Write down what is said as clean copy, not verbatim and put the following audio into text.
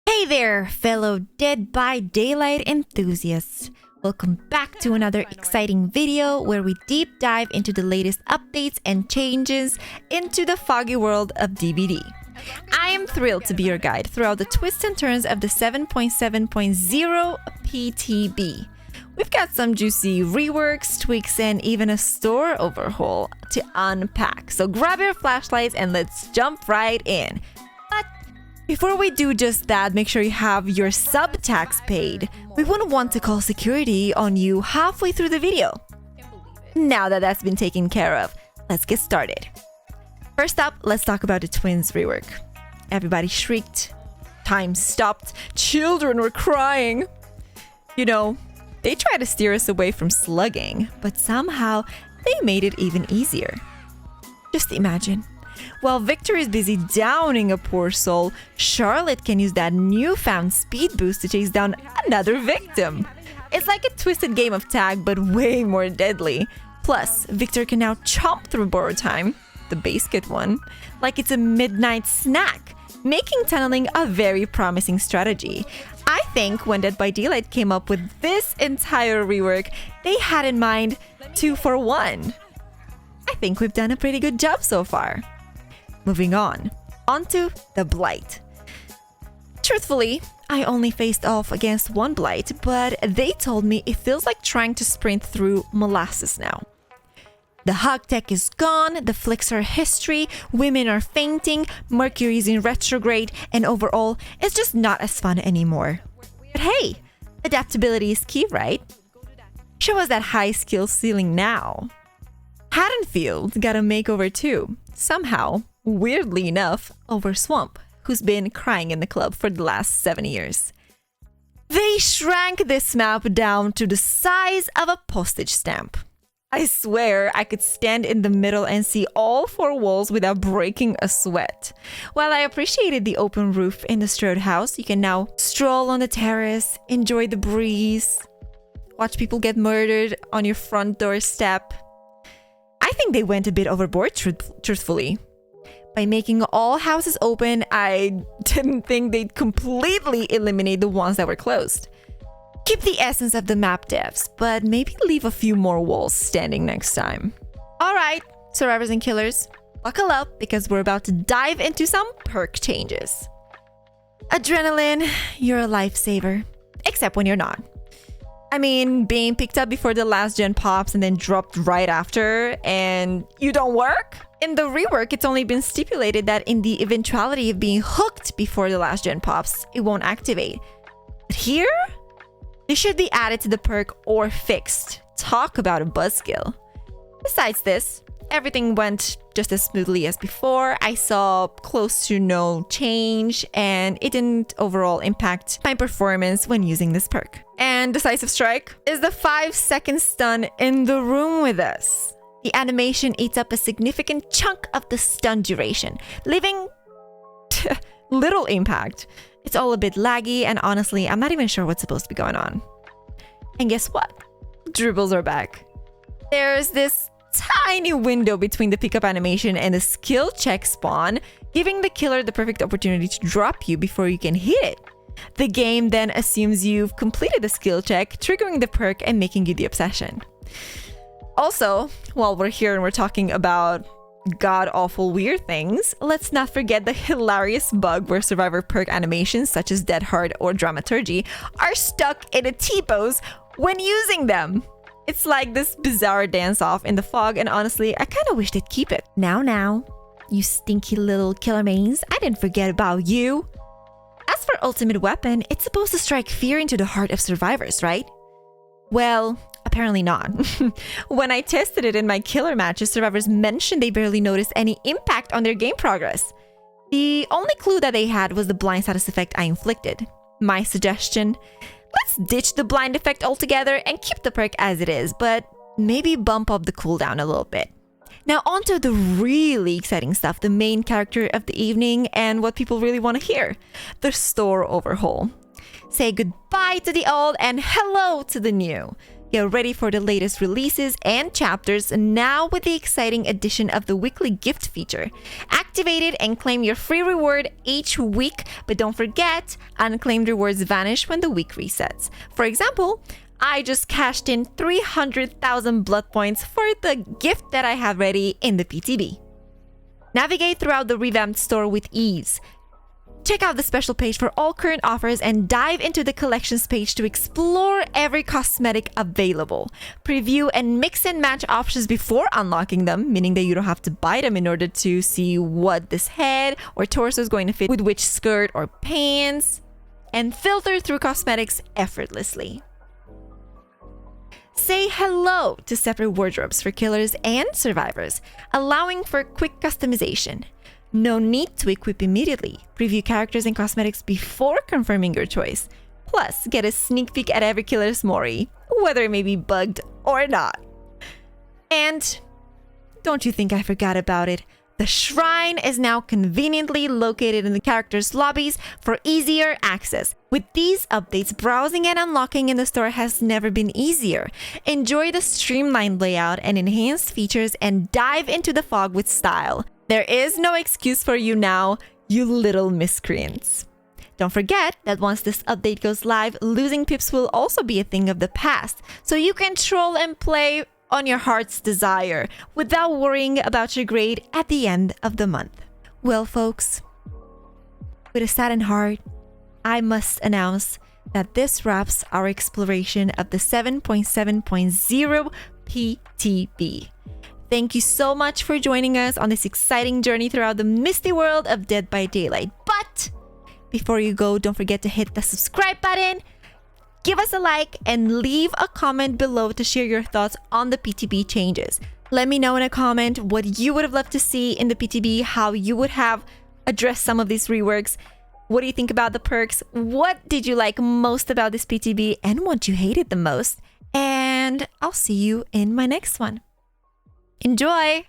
Hey there, fellow Dead by Daylight enthusiasts. Welcome back to another exciting video where we deep dive into the latest updates and changes into the foggy world of DBD. I am thrilled to be your guide throughout the twists and turns of the 7.7.0 PTB. We've got some juicy reworks, tweaks, and even a store overhaul to unpack. So grab your flashlights and let's jump right in. But before we do just that, make sure you have your sub tax paid. We wouldn't want to call security on you halfway through the video. Now that that's been taken care of, let's get started. First up, let's talk about the twins rework. Everybody shrieked, time stopped, children were crying. You know, they tried to steer us away from slugging, but somehow they made it even easier. Just imagine, while Victor is busy downing a poor soul, Charlotte can use that newfound speed boost to chase down another victim. It's like a twisted game of tag, but way more deadly. Plus, Victor can now chomp through borrow time, the basket one, like it's a midnight snack, making tunneling a very promising strategy. I think when Dead by Daylight came up with this entire rework, they had in mind 2 for 1. I think we've done a pretty good job so far. Moving on to the Blight. Truthfully, I only faced off against one Blight, but they told me it feels like trying to sprint through molasses now. The hug tech is gone, the flicks are history, women are fainting, Mercury's in retrograde, and overall, it's just not as fun anymore. But hey, adaptability is key, right? Show us that high skill ceiling now. Haddenfield got a makeover too, somehow, weirdly enough, over Swamp, who's been crying in the club for the last 7 years. They shrank this map down to the size of a postage stamp. I swear I could stand in the middle and see all 4 walls without breaking a sweat. While I appreciated the open roof in the Strode house, you can now stroll on the terrace, enjoy the breeze, watch people get murdered on your front doorstep. I think they went a bit overboard, truthfully. By making all houses open, I didn't think they'd completely eliminate the ones that were closed. Keep the essence of the map devs, but maybe leave a few more walls standing next time. Alright, survivors and killers, buckle up because we're about to dive into some perk changes. Adrenaline, you're a lifesaver. Except when you're not. I mean, being picked up before the last gen pops and then dropped right after, and you don't work? In the rework, it's only been stipulated that in the eventuality of being hooked before the last gen pops, it won't activate. But here? This should be added to the perk or fixed. Talk about a buzzkill. Besides this, everything went just as smoothly as before. I saw close to no change, and it didn't overall impact my performance when using this perk. And Decisive Strike is the 5-second stun in the room with us. The animation eats up a significant chunk of the stun duration, leaving little impact. It's all a bit laggy, and honestly, I'm not even sure what's supposed to be going on. And guess what? Dribbles are back. There's this tiny window between the pickup animation and the skill check spawn, giving the killer the perfect opportunity to drop you before you can hit it. The game then assumes you've completed the skill check, triggering the perk and making you the obsession. Also, while we're here and we're talking about god-awful weird things, let's not forget the hilarious bug where survivor perk animations such as Dead Hard or Dramaturgy are stuck in a T-pose when using them. It's like this bizarre dance-off in the fog, and honestly, I kind of wish they'd keep it. Now, you stinky little killer mains, I didn't forget about you. As for Ultimate Weapon, it's supposed to strike fear into the heart of survivors, right? Well, apparently not. When I tested it in my killer matches, survivors mentioned they barely noticed any impact on their game progress. The only clue that they had was the blind status effect I inflicted. My suggestion? Let's ditch the blind effect altogether and keep the perk as it is, but maybe bump up the cooldown a little bit. Now onto the really exciting stuff, the main character of the evening and what people really want to hear, the store overhaul. Say goodbye to the old and hello to the new. Get ready for the latest releases and chapters now with the exciting addition of the weekly gift feature. Activate it and claim your free reward each week, but don't forget, unclaimed rewards vanish when the week resets. For example, I just cashed in 300,000 blood points for the gift that I have ready in the PTB. Navigate throughout the revamped store with ease. Check out the special page for all current offers and dive into the collections page to explore every cosmetic available. Preview and mix and match options before unlocking them, meaning that you don't have to buy them in order to see what this head or torso is going to fit with which skirt or pants, and filter through cosmetics effortlessly. Say hello to separate wardrobes for killers and survivors, allowing for quick customization. No need to equip immediately. Preview characters and cosmetics before confirming your choice. Plus, get a sneak peek at every killer's mori, whether it may be bugged or not. And don't you think I forgot about it? The shrine is now conveniently located in the characters' lobbies for easier access. With these updates, browsing and unlocking in the store has never been easier. Enjoy the streamlined layout and enhanced features and dive into the fog with style. There is no excuse for you now, you little miscreants. Don't forget that once this update goes live, losing pips will also be a thing of the past, so you can troll and play on your heart's desire without worrying about your grade at the end of the month. Well, folks, with a saddened heart, I must announce that this wraps our exploration of the 7.7.0 PTB. Thank you so much for joining us on this exciting journey throughout the misty world of Dead by Daylight. But before you go, don't forget to hit the subscribe button, give us a like, and leave a comment below to share your thoughts on the PTB changes. Let me know in a comment what you would have loved to see in the PTB, how you would have addressed some of these reworks. What do you think about the perks? What did you like most about this PTB and what you hated the most? And I'll see you in my next one. Enjoy!